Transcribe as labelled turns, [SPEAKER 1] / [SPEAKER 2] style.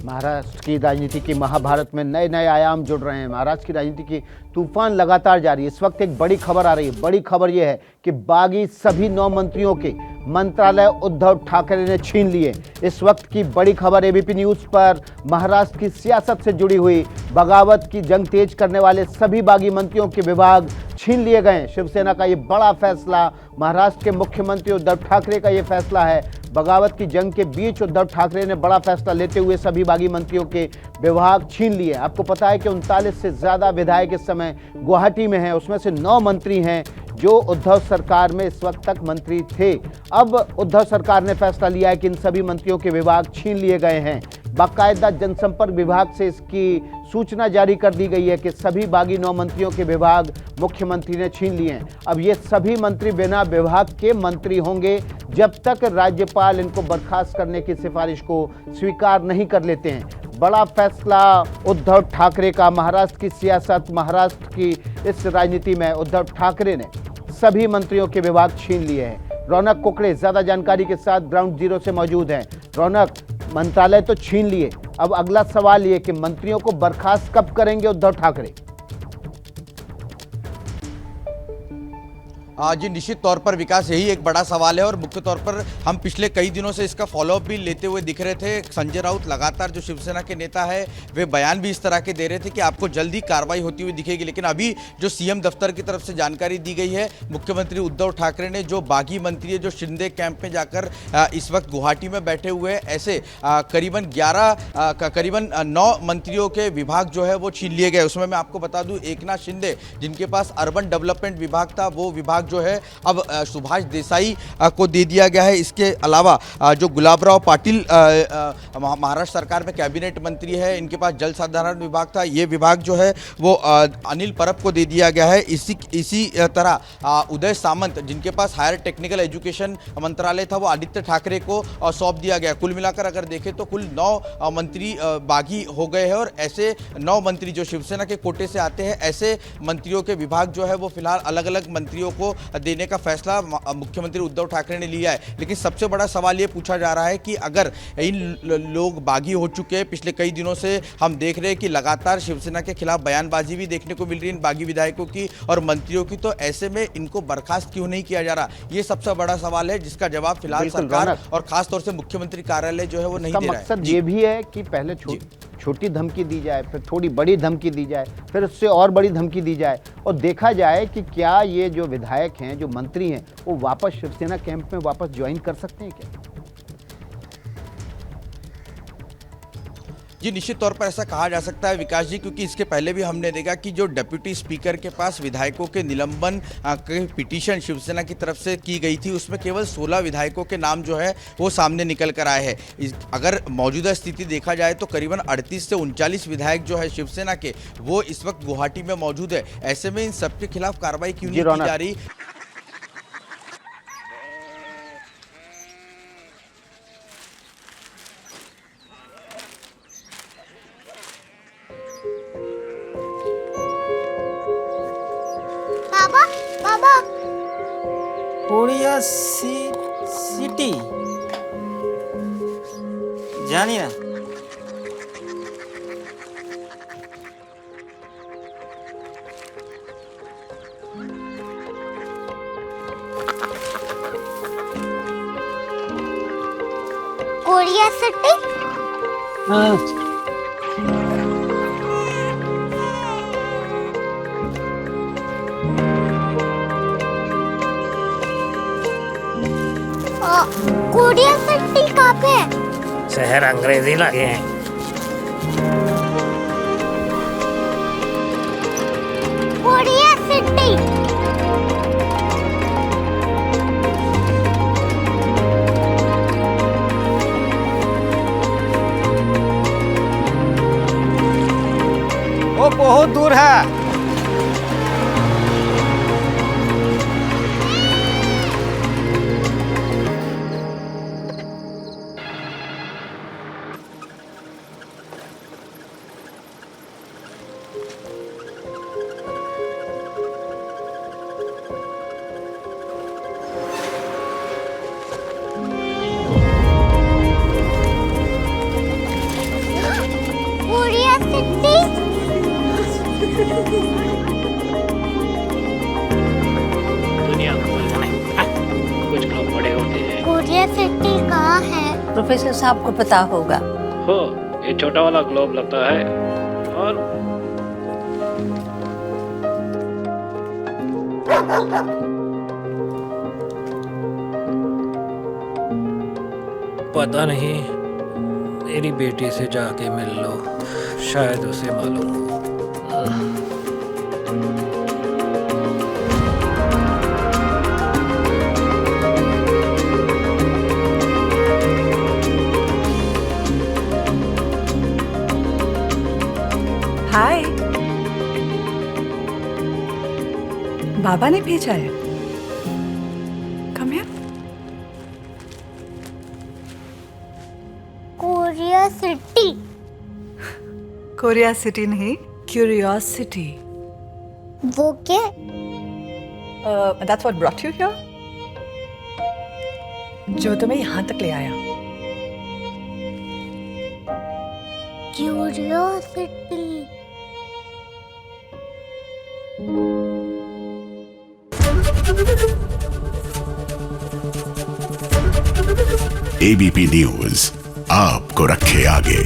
[SPEAKER 1] महाराष्ट्र की राजनीति की महाभारत में नए नए आयाम जुड़ रहे हैं। महाराष्ट्र की राजनीति की तूफान लगातार जारी है। इस वक्त एक बड़ी खबर आ रही है। बड़ी खबर यह है कि बागी सभी 9 मंत्रियों के मंत्रालय उद्धव ठाकरे ने छीन लिए। इस वक्त की बड़ी खबर एबीपी न्यूज पर महाराष्ट्र की सियासत से जुड़ी हुई बगावत की जंग तेज करने वाले सभी बागी मंत्रियों के विभाग छीन लिए गए। शिवसेना का ये बड़ा फैसला, महाराष्ट्र के मुख्यमंत्री उद्धव ठाकरे का ये फैसला है। बगावत की जंग के बीच उद्धव ठाकरे ने बड़ा फैसला लेते हुए सभी बागी मंत्रियों के विभाग छीन लिए। आपको पता है कि 39 से ज्यादा विधायक इस समय गुवाहाटी में हैं, उसमें से 9 मंत्री हैं जो उद्धव सरकार में इस वक्त तक मंत्री थे। अब उद्धव सरकार ने फैसला लिया है कि इन सभी मंत्रियों के विभाग छीन लिए गए हैं। बाकायदा जनसंपर्क विभाग से इसकी सूचना जारी कर दी गई है कि सभी बागी 9 मंत्रियों के विभाग मुख्यमंत्री ने छीन लिए हैं। अब ये सभी मंत्री बिना विभाग के मंत्री होंगे जब तक राज्यपाल इनको बर्खास्त करने की सिफारिश को स्वीकार नहीं कर लेते हैं। बड़ा फैसला उद्धव ठाकरे का। महाराष्ट्र की सियासत, महाराष्ट्र की इस राजनीति में उद्धव ठाकरे ने सभी मंत्रियों के विभाग छीन लिए हैं। रौनक कुकड़े ज्यादा जानकारी के साथ ग्राउंड जीरो से मौजूद हैं। रौनक, मंत्रालय तो छीन लिए, अब अगला सवाल ये कि मंत्रियों को बर्खास्त कब करेंगे उद्धव ठाकरे?
[SPEAKER 2] जी निश्चित तौर पर विकास, यही एक बड़ा सवाल है और मुख्य तौर पर हम पिछले कई दिनों से इसका फॉलोअप भी लेते हुए दिख रहे थे। संजय राउत लगातार, जो शिवसेना के नेता है, वे बयान भी इस तरह के दे रहे थे कि आपको जल्दी कार्रवाई होती हुई दिखेगी। लेकिन अभी जो सीएम दफ्तर की तरफ से जानकारी दी गई है, मुख्यमंत्री उद्धव ठाकरे ने जो बागी मंत्री है जो शिंदे कैंप में जाकर इस वक्त गुवाहाटी में बैठे हुए हैं, ऐसे करीबन 9 मंत्रियों के विभाग जो है वो छीन लिए गए। उसमें मैं आपको बता दूं, एकनाथ शिंदे जिनके पास अर्बन डेवलपमेंट विभाग था, वो विभाग जो है अब सुभाष देसाई को दे दिया गया है। इसके अलावा जो गुलाबराव पाटिल महाराष्ट्र सरकार में कैबिनेट मंत्री है, इनके पास जल संधारण विभाग था, ये विभाग जो है वो अनिल परब को दे दिया गया है। इसी तरह उदय सामंत जिनके पास हायर टेक्निकल एजुकेशन मंत्रालय था, वो आदित्य ठाकरे को सौंप दिया गया। कुल मिलाकर अगर देखें तो कुल 9 मंत्री बागी हो गए हैं और ऐसे 9 मंत्री जो शिवसेना के कोटे से आते हैं, ऐसे मंत्रियों के विभाग जो है वो फिलहाल अलग अलग मंत्रियों को देने का फैसला मुख्यमंत्री उद्धव ठाकरे ने लिया है। लेकिन सबसे बड़ा सवाल ये पूछा जा रहा है कि अगर इन लोग बागी हो चुके हैं, पिछले कई दिनों से हम देख रहे हैं कि लगातार शिवसेना के खिलाफ बयानबाजी भी देखने को मिल रही है इन बागी विधायकों की और मंत्रियों की, तो ऐसे में इनको बर्खास्त क्यों नहीं किया जा रहा? ये सबसे बड़ा सवाल है जिसका जवाब फिलहाल सरकार और खासतौर से मुख्यमंत्री कार्यालय जो है वो नहीं दे रहा है।
[SPEAKER 1] मकसद ये भी है कि पहले छोटी धमकी दी जाए, फिर थोड़ी बड़ी धमकी दी जाए, फिर उससे और बड़ी धमकी दी जाए और देखा जाए कि क्या ये जो विधायक हैं, जो मंत्री हैं, वो वापस शिवसेना कैंप में वापस ज्वाइन कर सकते हैं क्या?
[SPEAKER 2] जी निश्चित तौर पर ऐसा कहा जा सकता है विकास जी, क्योंकि इसके पहले भी हमने देखा कि जो डिप्टी स्पीकर के पास विधायकों के निलंबन की पिटीशन शिवसेना की तरफ से की गई थी, उसमें केवल 16 विधायकों के नाम जो है वो सामने निकल कर आए हैं। अगर मौजूदा स्थिति देखा जाए तो करीबन 38 से 39 विधायक जो है शिवसेना के, वो इस वक्त गुवाहाटी में मौजूद है। ऐसे में इन सबके खिलाफ कार्रवाई क्यों नहीं की जा रही?
[SPEAKER 3] कोरिया सिटी जानी ना?
[SPEAKER 4] Korea city?
[SPEAKER 3] हाँ।
[SPEAKER 4] कोरिया सिटी कहाँ पे है?
[SPEAKER 3] शहर अंग्रेजी लगे हैं।
[SPEAKER 4] Korea city.
[SPEAKER 3] वो बहुत दूर है।
[SPEAKER 4] क्यूरियोसिटी।
[SPEAKER 5] दुनिया को बोलना है, कुछ लोग बड़े होते हैं।
[SPEAKER 4] क्यूरियोसिटी कहाँ है?
[SPEAKER 6] प्रोफेसर साहब को पता होगा।
[SPEAKER 5] हो, ये छोटा वाला ग्लोब लगता है और
[SPEAKER 7] पता नहीं, मेरी बेटी से जाके मिल लो, शायद उसे मालूम हो।
[SPEAKER 8] हाय, बाबा ने भेजा है। Come here.
[SPEAKER 4] Curiosity.
[SPEAKER 8] Korea city नहीं, क्यूरियोसिटी।
[SPEAKER 4] वो क्या?
[SPEAKER 8] That's what brought you here. जो तुम्हें यहाँ तक ले आया।
[SPEAKER 4] क्यूरियोसिटी।
[SPEAKER 9] एबीपी न्यूज आपको रखे आगे।